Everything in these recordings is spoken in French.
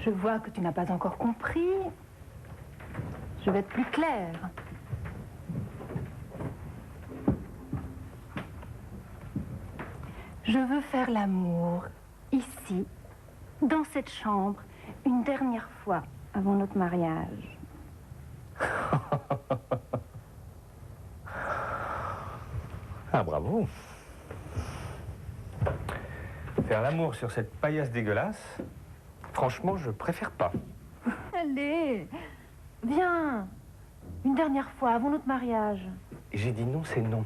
Je vois que tu n'as pas encore compris. Je vais être plus claire. Je veux faire l'amour, ici, dans cette chambre, une dernière fois avant notre mariage. Ah, bravo. Faire l'amour sur cette paillasse dégueulasse, franchement, je préfère pas. Allez, viens. Une dernière fois avant notre mariage. Et j'ai dit non, c'est non.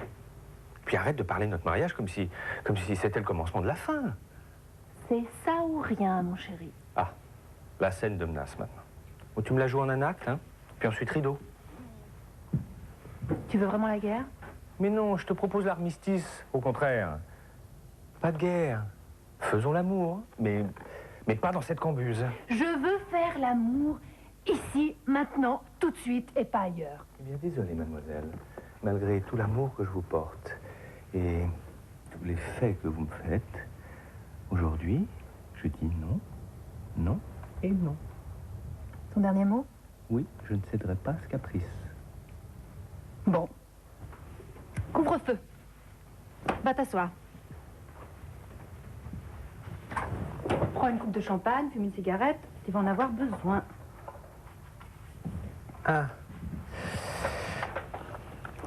Puis arrête de parler de notre mariage comme si c'était le commencement de la fin. C'est ça ou rien, mon chéri. Ah, la scène de menace maintenant. Bon, tu me la joues en un acte, hein? Puis ensuite rideau. Tu veux vraiment la guerre? Mais non, je te propose l'armistice, au contraire. Pas de guerre. Faisons l'amour, mais pas dans cette cambuse. Je veux faire l'amour ici, maintenant, tout de suite et pas ailleurs. Eh bien, désolé, mademoiselle. Malgré tout l'amour que je vous porte et tous les faits que vous me faites, aujourd'hui, je dis non, non et non. Ton dernier mot? Oui, je ne céderai pas à ce caprice. Bon. Couvre-feu. Va t'asseoir. Prends une coupe de champagne, fume une cigarette. Tu vas en avoir besoin. Ah.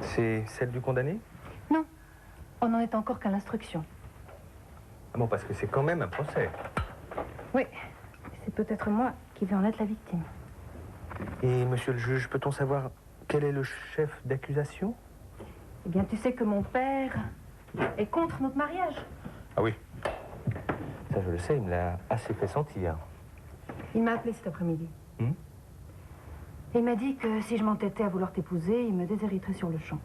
C'est celle du condamné? Non. On n'en est encore qu'à l'instruction. Ah bon, parce que c'est quand même un procès. Oui. C'est peut-être moi qui vais en être la victime. Et monsieur le juge, peut-on savoir quel est le chef d'accusation? Eh bien, tu sais que mon père est contre notre mariage. Ah oui. Ça, je le sais, il me l'a assez fait sentir. Il m'a appelé cet après-midi. Hmm? Et il m'a dit que si je m'entêtais à vouloir t'épouser, il me déshériterait sur le champ.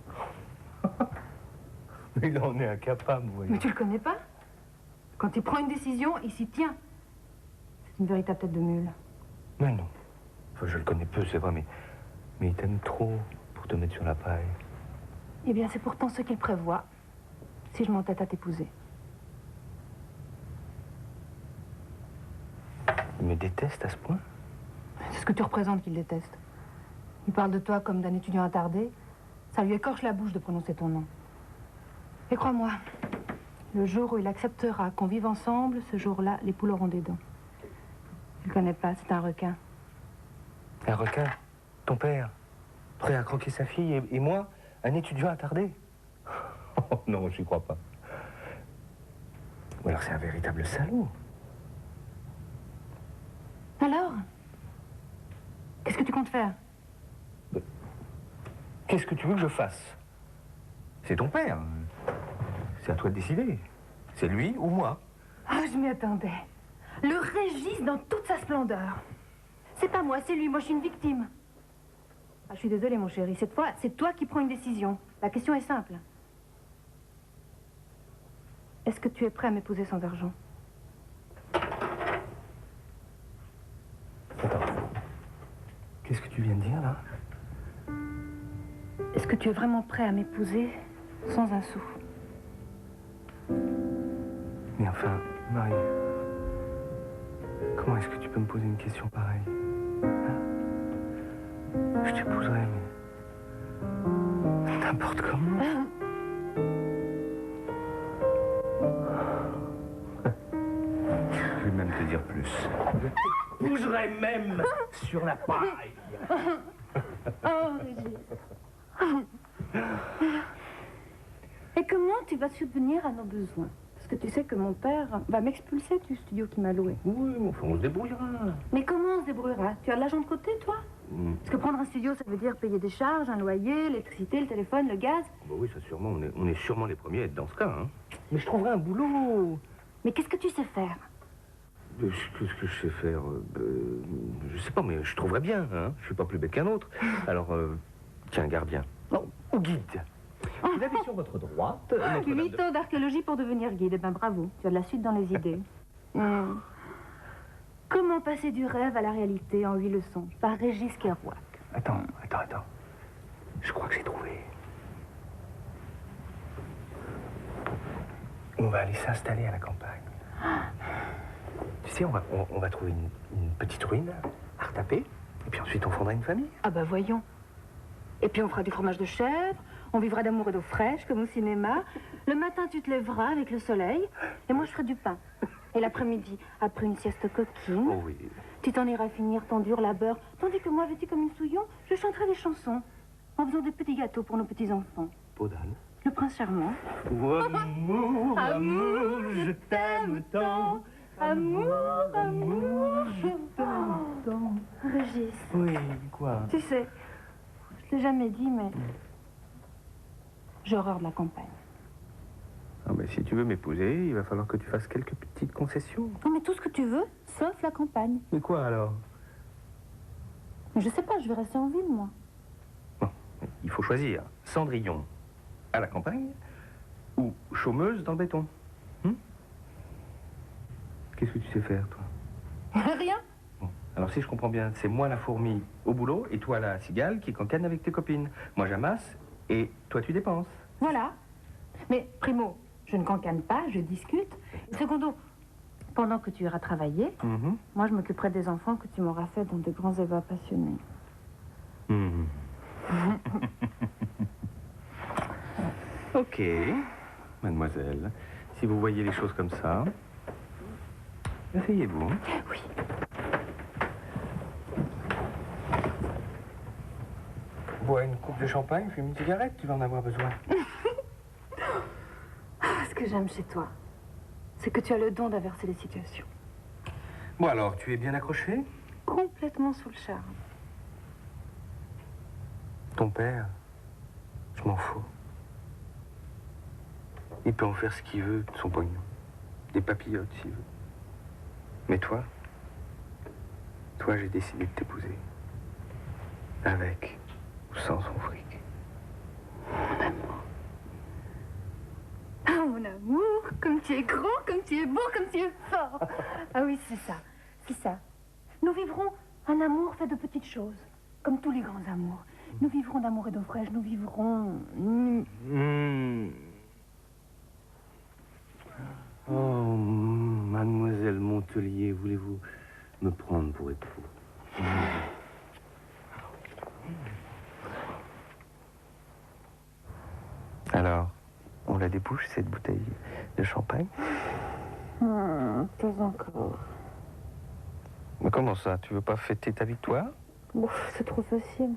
Il en est incapable, vous voyez. Mais tu le connais pas? Quand il prend une décision, il s'y tient. C'est une véritable tête de mule. Mais non. Enfin, je le connais peu, c'est vrai, mais il t'aime trop pour te mettre sur la paille. Eh bien, c'est pourtant ce qu'il prévoit, si je m'entête à t'épouser. Il me déteste à ce point? C'est ce que tu représentes qu'il déteste. Il parle de toi comme d'un étudiant attardé. Ça lui écorche la bouche de prononcer ton nom. Et crois-moi, le jour où il acceptera qu'on vive ensemble, ce jour-là, les poules auront des dents. Tu le connais pas, c'est un requin. Un requin? Ton père? Prêt à croquer sa fille et moi, un étudiant attardé? Oh non, j'y crois pas. Ou alors c'est un véritable salaud. Alors? Qu'est-ce que tu comptes faire? Qu'est-ce que tu veux que je fasse? C'est ton père. C'est à toi de décider. C'est lui ou moi. Ah, je m'y attendais. Le Régis dans toute sa splendeur. C'est pas moi, c'est lui. Moi, je suis une victime. Ah, je suis désolée, mon chéri. Cette fois, c'est toi qui prends une décision. La question est simple. Est-ce que tu es prêt à m'épouser sans argent? Attends. Qu'est-ce que tu viens de dire, là? Est-ce que tu es vraiment prêt à m'épouser sans un sou? Mais enfin, Marie, comment est-ce que tu peux me poser une question pareille? Hein? Je t'épouserai, mais n'importe comment. Je vais même te dire plus. Je t'épouserai même sur la paille. Oh, Régis. Et comment tu vas subvenir à nos besoins? Parce que tu sais que mon père va m'expulser du studio qu'il m'a loué. Oui, mais enfin, on se débrouillera. Mais comment on se débrouillera? Tu as de l'argent de côté, toi? Parce que prendre un studio, ça veut dire payer des charges, un loyer, l'électricité, le téléphone, le gaz. Bah oui, ça sûrement, on est sûrement les premiers à être dans ce cas, hein. Mais je trouverai un boulot. Mais qu'est-ce que tu sais faire? Qu'est-ce que je sais faire? Je sais pas, mais je trouverai bien, hein. Je suis pas plus bête qu'un autre. Alors, tiens, gardien. Oh, ou guide. Vous avez sur votre droite... Notre-Dame 8 ans d'archéologie pour devenir guide. Eh ben bravo, tu as de la suite dans les idées. Comment passer du rêve à la réalité en 8 leçons? Par Régis Kerouac. Attends. Je crois que j'ai trouvé. On va aller s'installer à la campagne. Tu sais, on va trouver une petite ruine à retaper, et puis ensuite on fondera une famille. Ah bah voyons. Et puis on fera du fromage de chèvre, on vivra d'amour et d'eau fraîche, comme au cinéma. Le matin, tu te lèveras avec le soleil, et moi je ferai du pain. Et l'après-midi, après une sieste coquine, Oh oui. tu t'en iras finir ton dur labeur, tandis que moi, vêtue comme une souillon, je chanterai des chansons, en faisant des petits gâteaux pour nos petits-enfants. Peau d'âne. Le prince charmant. Oh, amour, amour, je t'aime tant. Amour, amour, je t'aime tant. Régis, Oui, quoi? tu sais, je l'ai jamais dit, mais j'ai horreur de la campagne. Ah ben, si tu veux m'épouser, il va falloir que tu fasses quelques petites concessions. Non, mais tout ce que tu veux, sauf la campagne. Mais quoi alors? Mais je sais pas, je vais rester en ville, moi. Bon, il faut choisir Cendrillon à la campagne ou chômeuse dans le béton. Qu'est-ce que tu sais faire, toi? Rien. Bon, alors si je comprends bien, c'est moi la fourmi au boulot et toi la cigale qui cancane avec tes copines. Moi j'amasse et toi tu dépenses. Voilà. Mais, primo, je ne cancane pas, je discute. Secondo, pendant que tu iras travailler, moi je m'occuperai des enfants que tu m'auras fait dans de grands ébats passionnés. Ok, mademoiselle, si vous voyez les choses comme ça, asseyez-vous. Oui. Bois une coupe de champagne, fume une cigarette, tu vas en avoir besoin. Ce que j'aime chez toi, c'est que tu as le don d'inverser les situations. Bon alors, tu es bien accroché? Complètement sous le charme. Ton père, je m'en fous. Il peut en faire ce qu'il veut de son pognon. Des papillotes s'il veut. Mais toi, j'ai décidé de t'épouser. Avec ou sans son fric. Ah, mon amour, comme tu es grand, comme tu es beau, comme tu es fort. Ah oui, c'est ça, c'est ça. Nous vivrons un amour fait de petites choses, comme tous les grands amours. Nous vivrons d'amour et d'eau fraîche, nous vivrons... Oh, mademoiselle Montelier, voulez-vous me prendre pour époux? Alors, on la débouche, cette bouteille de champagne? Pas encore. Mais comment ça? Tu veux pas fêter ta victoire? Bon, c'est trop facile.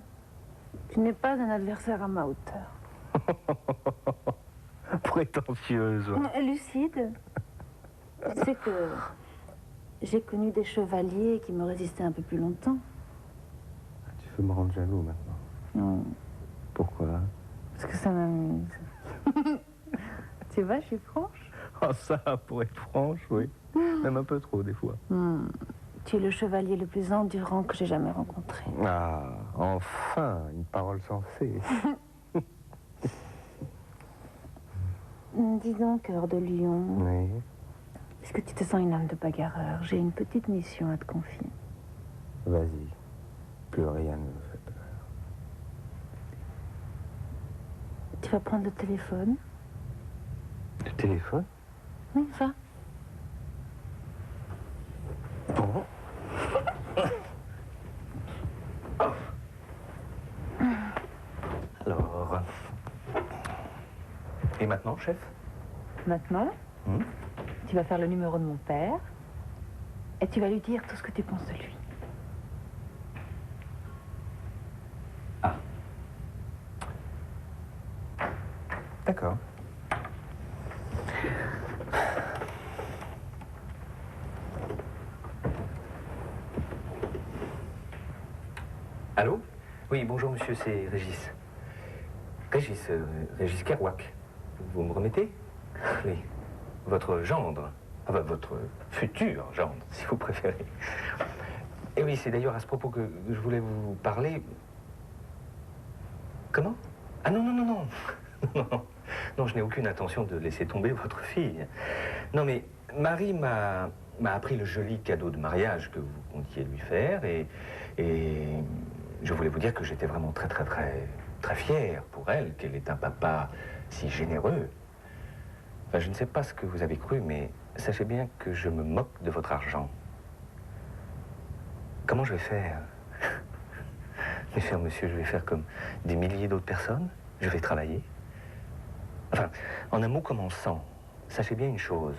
Tu n'es pas un adversaire à ma hauteur. Prétentieuse. Lucide. Tu sais que j'ai connu des chevaliers qui me résistaient un peu plus longtemps. Tu veux me rendre jaloux maintenant? Non, Pourquoi? parce que ça m'amuse. Tu vois, je suis franche. Oh, ça, pour être franche, oui. Même un peu trop, des fois. Tu es le chevalier le plus endurant que j'ai jamais rencontré. Ah, enfin, une parole sensée. Dis donc, cœur de lion, Oui. est-ce que tu te sens une âme de bagarreur? J'ai une petite mission à te confier. Vas-y. Plus rien ne me fait peur. Tu vas prendre le téléphone? Le téléphone? Oui, va. Bon. Alors. Et maintenant, chef? Maintenant, tu vas faire le numéro de mon père et tu vas lui dire tout ce que tu penses de lui. Ah. D'accord. Allô? Oui, bonjour monsieur, c'est Régis. Régis Kerouac. Vous me remettez? Oui. Votre gendre. Enfin, votre futur gendre, si vous préférez. Et oui, c'est d'ailleurs à ce propos que je voulais vous parler. Comment? Ah non, non, non, non. Non, non, je n'ai aucune intention de laisser tomber votre fille. Non, mais Marie m'a appris le joli cadeau de mariage que vous comptiez lui faire et je voulais vous dire que j'étais vraiment très fier pour elle, qu'elle est un papa si généreux. Enfin, je ne sais pas ce que vous avez cru, mais sachez bien que je me moque de votre argent. Comment je vais faire? Mais cher monsieur, je vais faire comme des milliers d'autres personnes. Je vais travailler. Enfin, en un mot commençant, sachez bien une chose.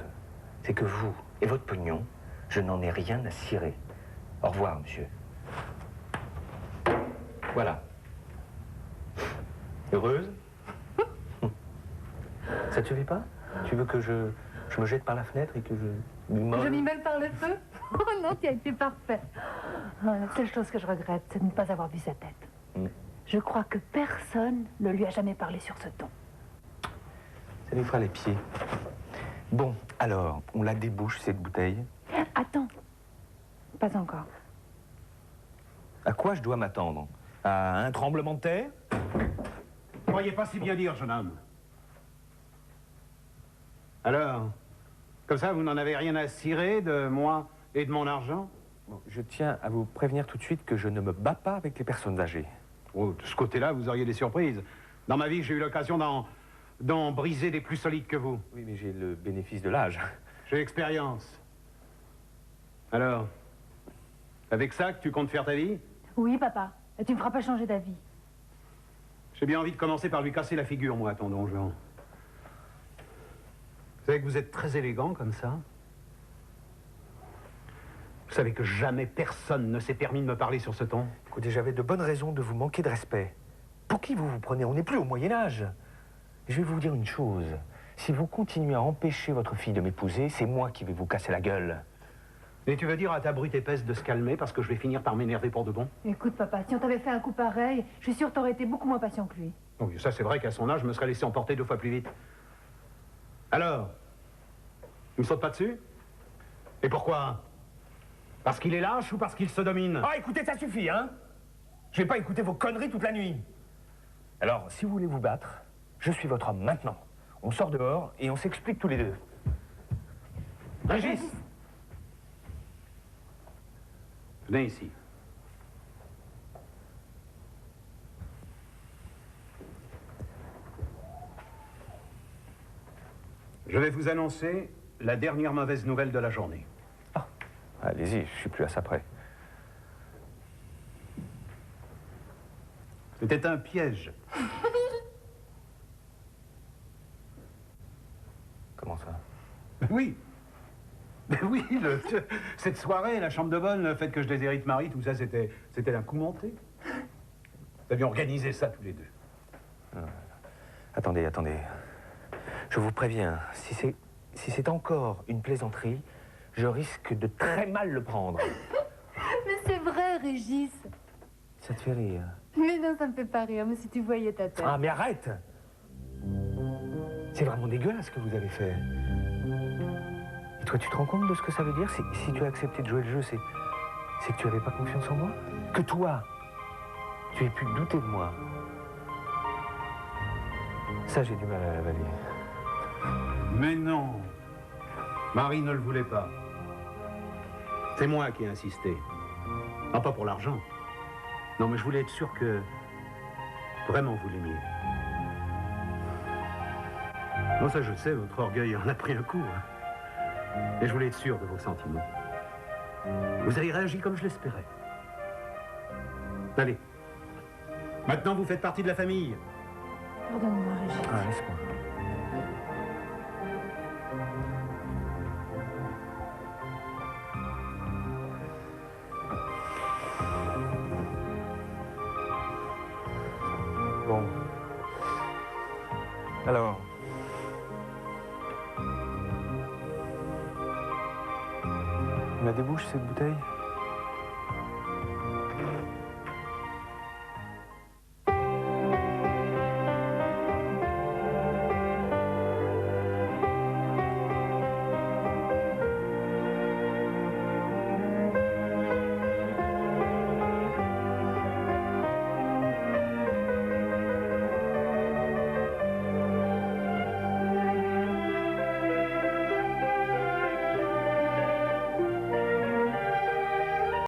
C'est que vous et votre pognon, je n'en ai rien à cirer. Au revoir, monsieur. Voilà. Heureuse? Ça te suffit pas? Tu veux que je me jette par la fenêtre et que je m'immole? Je m'immole par le feu? Oh non, tu as été parfait. Oh, la seule chose que je regrette, c'est de ne pas avoir vu sa tête. Je crois que personne ne lui a jamais parlé sur ce ton. Ça lui fera les pieds. Bon, alors, on la débouche, cette bouteille. Attends. Pas encore. À quoi je dois m'attendre? À un tremblement de terre? Vous croyez pas si bien dire, jeune homme. Alors, comme ça, vous n'en avez rien à cirer de moi et de mon argent? Bon, je tiens à vous prévenir tout de suite que je ne me bats pas avec les personnes âgées. Oh, de ce côté-là, vous auriez des surprises. Dans ma vie, j'ai eu l'occasion d'en briser des plus solides que vous. Oui, mais j'ai le bénéfice de l'âge. J'ai l'expérience. Alors, avec ça que tu comptes faire ta vie? Oui, papa. Et tu me feras pas changer d'avis. J'ai bien envie de commencer par lui casser la figure, moi, ton donjon. Vous savez que vous êtes très élégant comme ça? Vous savez que jamais personne ne s'est permis de me parler sur ce ton? Écoutez, j'avais de bonnes raisons de vous manquer de respect. Pour qui vous vous prenez? On n'est plus au Moyen-Âge. Je vais vous dire une chose. Si vous continuez à empêcher votre fille de m'épouser, c'est moi qui vais vous casser la gueule. Et tu veux dire à ta brute épaisse de se calmer parce que je vais finir par m'énerver pour de bon? Écoute, papa, si on t'avait fait un coup pareil, je suis sûre que t'aurais été beaucoup moins patient que lui. Oui, ça c'est vrai qu'à son âge, je me serais laissé emporter 2 fois plus vite. Alors, il me saute pas dessus? Et pourquoi? Parce qu'il est lâche ou parce qu'il se domine? Ah, écoutez, ça suffit, hein? Je vais pas écouter vos conneries toute la nuit. Alors, si vous voulez vous battre, je suis votre homme maintenant. On sort dehors et on s'explique tous les deux. Régis! Venez ici. Je vais vous annoncer la dernière mauvaise nouvelle de la journée. Ah, allez-y, je suis plus à ça près. C'était un piège. Comment ça? Oui. Oui, cette soirée, la chambre de bonne, le fait que je déshérite Marie, tout ça, c'était un coup monté. Vous aviez organisé ça tous les deux. Attendez, attendez. Je vous préviens, si c'est encore une plaisanterie, je risque de très mal le prendre. Mais c'est vrai, Régis. Ça te fait rire? Mais non, ça me fait pas rire, mais si tu voyais ta tête. Ah, mais arrête! C'est vraiment dégueulasse ce que vous avez fait. Et toi, tu te rends compte de ce que ça veut dire? Si tu as accepté de jouer le jeu, c'est que tu n'avais pas confiance en moi? Que toi, tu aies pu douter de moi? Ça, j'ai du mal à l'avaler. Mais non. Marie ne le voulait pas. C'est moi qui ai insisté. Non, pas pour l'argent. Non, mais je voulais être sûr que vraiment vous l'aimiez. Non, ça je sais, votre orgueil en a pris un coup. Hein. Et je voulais être sûr de vos sentiments. Vous avez réagi comme je l'espérais. Allez. Maintenant, vous faites partie de la famille. Pardonne-moi, Régis. Ah, laisse-moi. Bon. Alors. On la débouche, cette bouteille?